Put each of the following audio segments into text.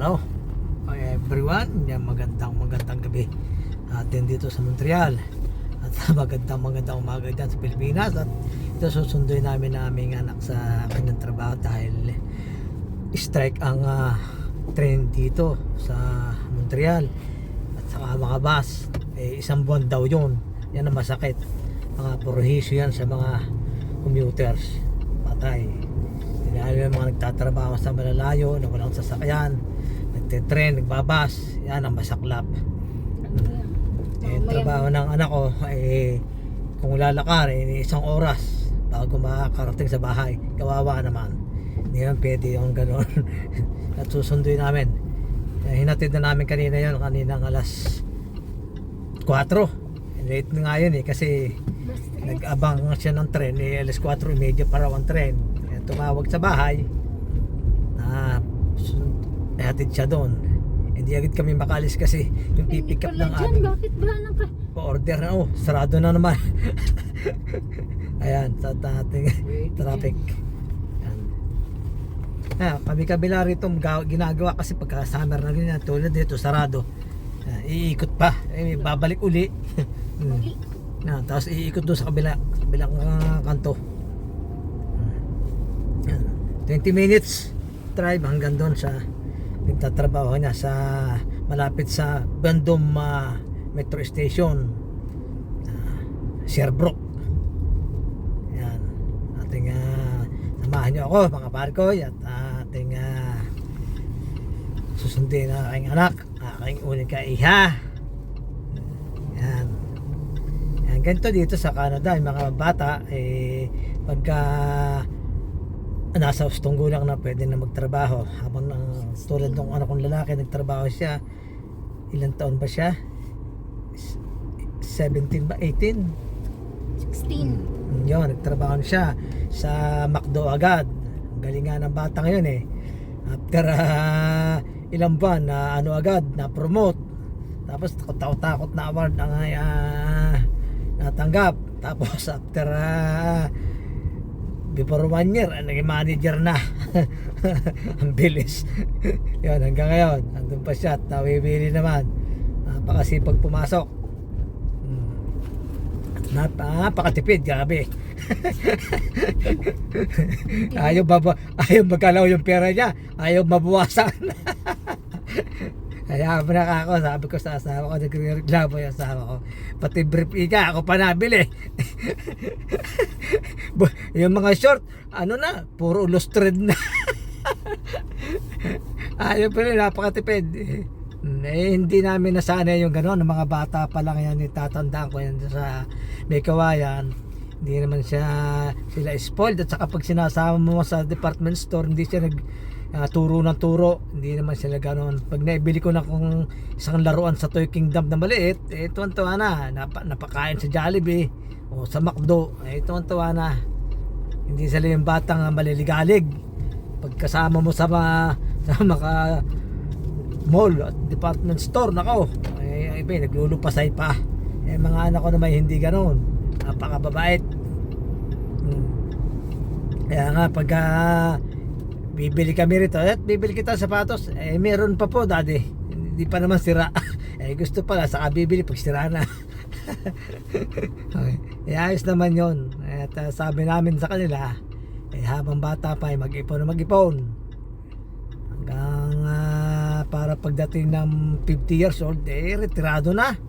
araw everyone, magandang gabi atin dito sa Montreal at magandang umaga dyan sa Pilipinas. At ito susunduin namin na aming anak sa kanyang trabaho dahil strike ang train dito sa Montreal at saka mga bus. Isang buwan daw yun, yan ang masakit, mga prohisyo yan sa mga commuters, patay. Lalo yung mga nagtatrabaho sa malalayo na walang sasakyan, nagte-tren, nagbabas, yan ang masaklap. Trabaho ng anak ko kung lalakar isang oras bago makakarating sa bahay, kawawa naman. Hindi naman pwede yung gano'n. At susunduin namin, hinatid na namin kaninang alas 4. Late na nga yun kasi nag-abang siya ng tren, alas 4:30 para ang tren. Tumawag sa bahay na hatid siya doon. Hindi agad kami makalis kasi yung pipick up ng aming order na sarado na naman. Ayan, sa ating traffic. Ayan. Kami kabila rito ginagawa kasi pagka summer na ganyan, tulad dito sarado. Iikot pa, babalik uli. Tapos iikot doon sa kabilang kanto. 20 minutes drive hanggang doon sa nagtatrabaho niya sa malapit sa Bandom Metro Station, Sherbrooke. Yan, ating samahan niyo ako mga parkoy at ating susundin na aking anak, aking unika iha. Yan, ganito dito sa Canada yung mga bata pagka nasa ustong gulang na pwede na magtrabaho, habang tulad ng anak kong lalaki nagtrabaho siya, ilang taon ba siya? 17 ba? 18? 16. Yun, nagtrabaho siya sa McDo agad. Ang galing nga ng bata ngayon after ilang buwan na agad na promote, tapos takot na award ang natanggap. Tapos after before 1 year, naging manager na. Ang bilis. Yun, hanggang ngayon andun pa siya at nawibili naman. Napakasipag pumasok. Napakatipid, grabe. ayaw magkalaw yung pera niya, ayaw mabuwasan. Kaya ako, sabi ko sa asawa ko, nagre-reklamo yung asawa ko, pati brief ika ako pa nabili. Yung mga short, puro lustred na. Ayaw pa rin, napakatipid. Hindi namin nasanay yung gano'n, ng mga bata pa lang yan, tatandaan ko yan sa may kawayan. Hindi naman sila spoiled, at saka pag sinasama mo sa department store, hindi siya turo ng turo, hindi naman sila gano'n. Pag naibili ko na kung isang laruan sa Toy Kingdom na maliit, tuwan-tuwa na, napakain sa Jollibee o sa McDo, tuwan-tuwa na. Hindi sila yung batang maliligalig. Pagkasama mo sa mga mall at department store, nako, iba naglulupasay pa. Mga anak ko naman hindi gano'n, napakababait. Kaya nga pagka bibili kami rito at bibili kita sapatos, meron pa po daddy, hindi pa naman sira. Gusto pala saka bibili pag sira na. Okay. Ayos naman yon. At sabi namin sa kanila, habang bata pa mag-ipon hanggang para pagdating ng 50 years old retirado na,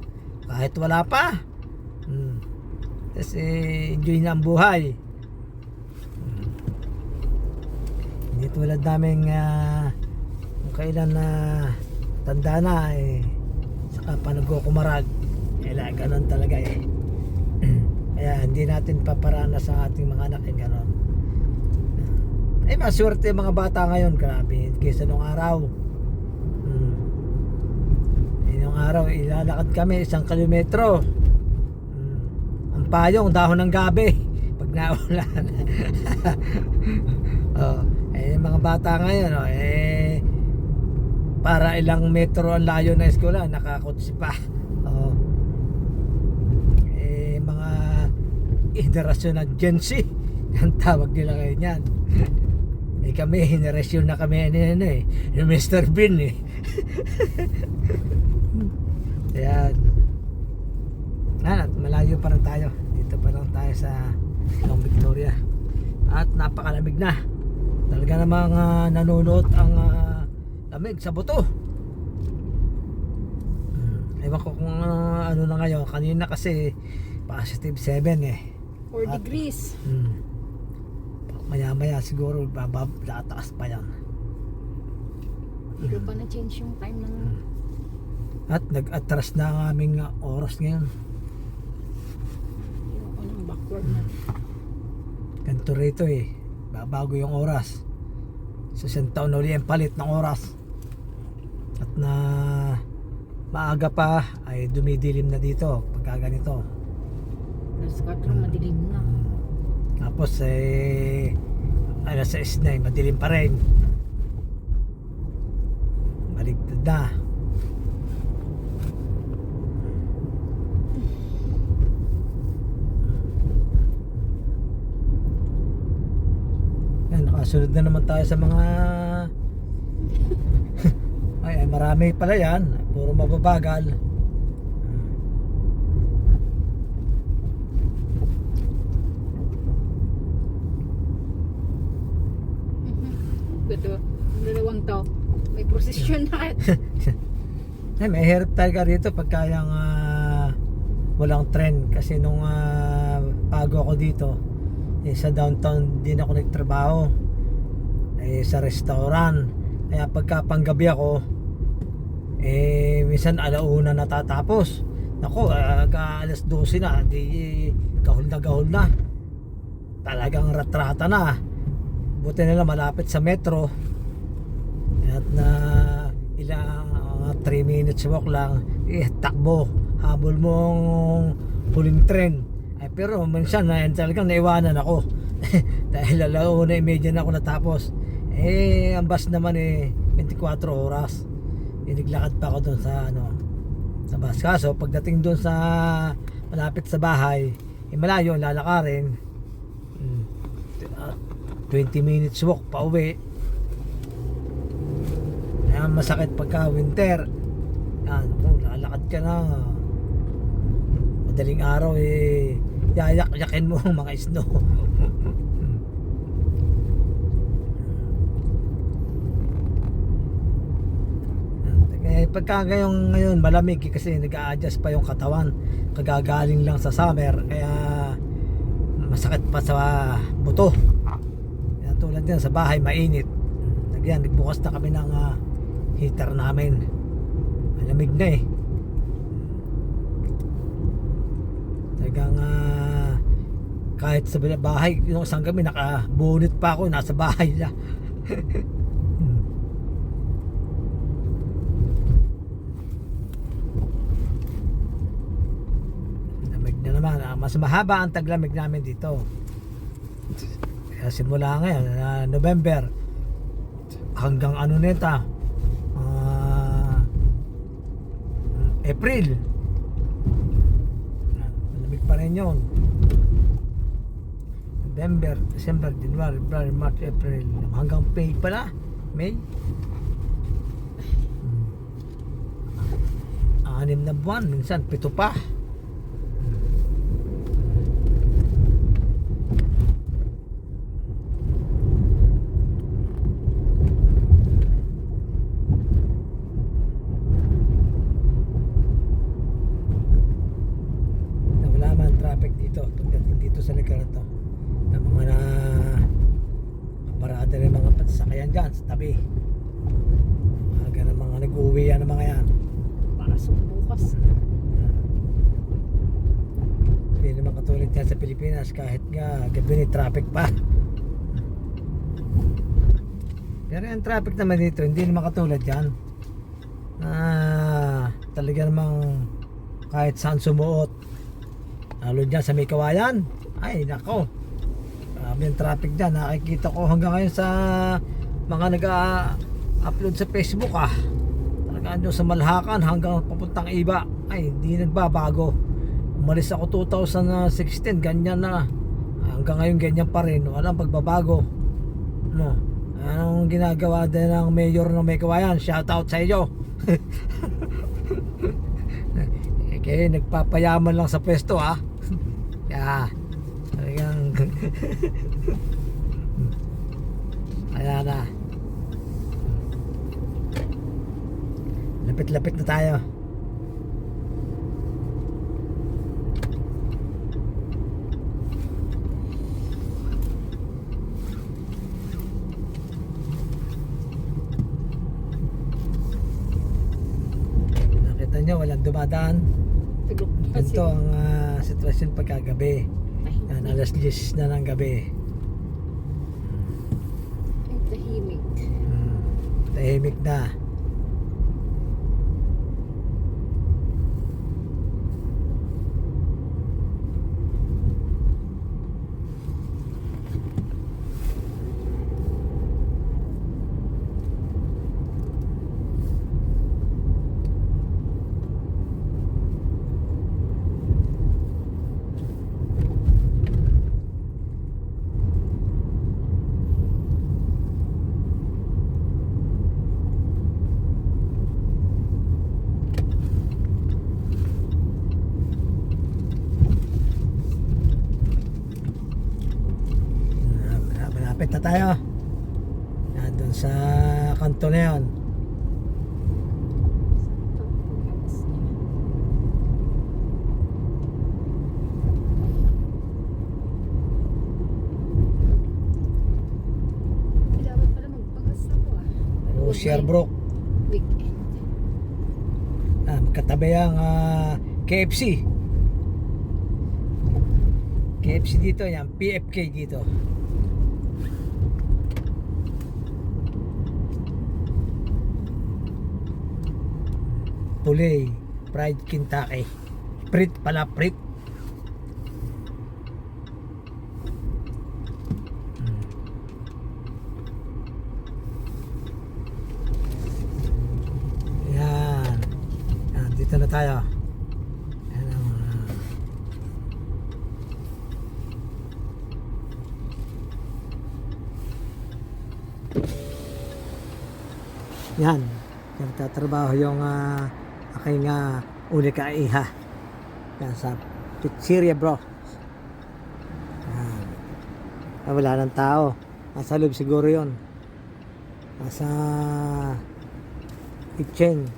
kahit wala pa. Kasi enjoy na ang buhay. Hindi tulad naming kung kailan na tanda na saka pa nagkukumarag, ganun talaga kaya hindi natin paparana sa ating mga anak ganun. Maswerte yung mga bata ngayon, grabe, kaysa nung araw. Nung araw ilalakad kami 1 kilometro, ang payong dahon ng gabi pag naulan. Mga bata ngayon para ilang metro ang layo na eskwela, nakakotsi pa. Mga henerasyon na Gen Z ang tawag nila ngayon yan. Eh kami, hinaresyon na kami yung Mr. Bean eh. Ayan. At malayo pa rin tayo. Dito pa lang tayo sa Long Victoria. At napakalamig na. Talaga namang nanunot ang lamig sa buto. Ewan ko kung ano na ngayon. Kanina kasi positive 7 eh. 4 degrees. Maya maya siguro tataas pa yan. Hindi pa na-change yung time ng... At nag-atras na ang aming oras ngayon. Yung backward na. Ganito rito eh. Babago yung oras. Sa isang taon uli ang palit ng oras. At na maaga pa ay dumidilim na dito pagka ganito. Alas 4 madilim na. Tapos alas 6 na madilim pa rin. Baligtad na. Yan, nakasunod na naman tayo sa mga ay marami pala yan. Puro mababagal. Dalawang tao. May prosesyon na. Ay, may hirap talaga rito pagka yung walang trend kasi nung bago ako dito sa downtown din ako nagtrabaho sa restaurant, kaya pagka panggabi ako minsan alauna natatapos. Nako, alas 12 na, di gahol na talagang ratrata na. Buti nila malapit sa metro at na ilang 3 minutes walk lang takbo, habol mong huling tren. Pero minsan talagang naiwanan ako dahil alauna medyo na ako natapos. Ang bus naman 24 oras. Naglakad pa ako doon sa sa bus. Kaso pagdating doon sa malapit sa bahay, malayo lalakarin. 20 minutes walk pa uwi. Masakit pagka winter. Lalakad ka na. Madaling araw yayak-yakin mo ang mga snow. Pagka ngayon malamig kasi nag-a-adjust pa yung katawan. Kagagaling lang sa summer kaya masakit pa sa buto. Kaya tulad yan sa bahay mainit. Nagbukas na kami ng heater namin. Malamig na talagang kahit sa bahay yung isang gabi nakabunit pa ako, nasa bahay na. Lamig na naman. Mas mahaba ang taglamig namin dito. Kaya simula ngayon November hanggang neta April, malamig pa rin yun. November, December, January, February, March, April, hanggang May pala. May 6 na buwan, minsan 7 pa. Traffic dito pagdating dito sa lugar na to, ng mga parada rin mga patsakayan dyan sa tabi, mga nag-uwi yan ng mga yan Para sa bukas. Hindi naman katulad yan sa Pilipinas, kahit nga gabi ni traffic pa. Pero yung traffic naman dito hindi naman katulad yan. Talaga namang kahit saan sumuot. Lalo dyan sa may Kawayan, ay nako, marami yung traffic dyan. Nakikita ko hanggang ngayon sa mga nag-upload sa Facebook talaga doon sa Malhakan hanggang papuntang Iba, ay hindi nagbabago. Umalis ako 2016, ganyan na hanggang ngayon, ganyan pa rin, walang pagbabago. Anong ginagawa din ng mayor ng May Kawayan? Shout out sa inyo. Okay, nagpapayaman lang sa pwesto ha. Yeah. Talagang ayan na. Lapit-lapit na tayo. Nakita nyo, walang dumadaan. Tulog na Ito sila. ang sitwasyon pagkagabi. Yan, Tahimik. alas 10 na ng gabi. Ay, tahimik. Tahimik na. Malapit na tayo. Yan, dun sa kanto na yun. Dapat pala magpagas ako Sherbrooke. Weekend. Magkatabi ang KFC. KFC dito, yan, PFK dito. Pulay, Fried Kentucky. Prit pala, prit. Yan. Yan, dito na tayo. Yan ang yan. Nagtatrabaho yung aking unika iha. Yan sa pizzeria bro. Yan. Wala ng tao. Nasa loob siguro yun. Nasa kitchen.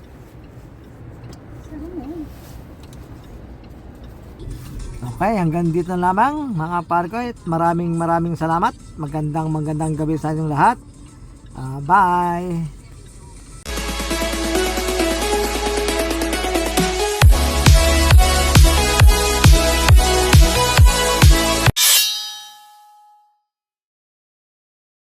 Okay, hanggang dito na lamang mga parkoy. Maraming salamat. Magandang gabi sa inyong lahat. Bye!